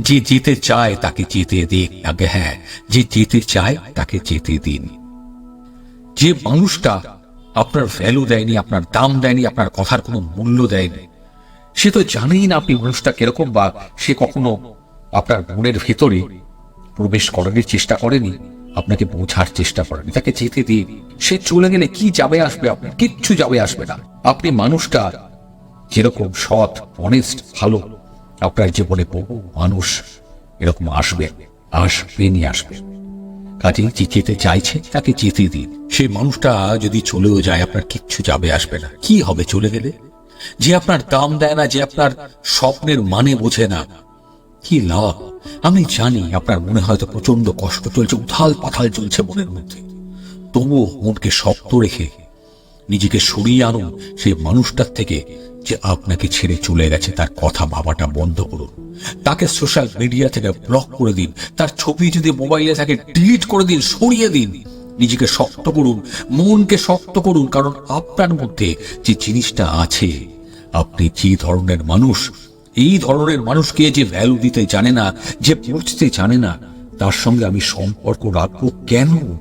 যে যেতে চায় তাকে যেতে দিন। আগে হ্যাঁ, যে যেতে চায় তাকে যেতে দিন। যে মানুষটা আপনার ভ্যালু দেয়নি, আপনার দাম দেয়নি, আপনার কথার কোনো মূল্য দেয়নি, সে তো জানেই না আপনি মানুষটা কিরকম, বা সে কখনো আপনার মনের ভেতরে প্রবেশ করার চেষ্টা করেনি, আপনাকে বোঝার চেষ্টা করেনি। তাকে যেতে দিন। সে চলে গেলে কি যাবে আসবে আপনার? কিচ্ছু যাবে আসবে না। আপনি মানুষটা যেরকম সৎ, অনেস্ট, ভালো, আপনার জীবনে বহু মানুষ এরকম আসবে, আসবেনই আসবে। কাজে যে যেতে চাইছে তাকে যেতে দিন। সেই মানুষটা যদি চলেও যায়, আপনার কিচ্ছু যাবে আসবে না। কি হবে চলে গেলে? যে আপনার দাম দেয় না, যে আপনার স্বপ্নের মানে বোঝে না, কি লাভ? আমি জানি আপনার মনে হয়তো প্রচন্ড কষ্ট চলছে, উথাল পাথাল চলছে মনের মধ্যে। তবুও মনকে শক্ত রেখে নিজেকে সরিয়ে আনুন সেই মানুষটার থেকে যে আপনাকে ছেড়ে চলে গেছে। তার কথা ভাবাটা বন্ধ করুন। তাকে সোশ্যাল মিডিয়া থেকে ব্লক করে দিন। তার ছবি যদি মোবাইলে থাকে ডিলিট করে দিন, সরিয়ে দিন। নিজেকে শক্ত করুন, মনকে শক্ত করুন। কারণ আপনার মধ্যে যে জিনিসটা আছে, আপনি যে ধরনের মানুষ, এই ধরনের মানুষকে যে ভ্যালু দিতে জানে না, যে বুঝতে জানে না, তার সঙ্গে আমি সম্পর্ক রাখবো কেন?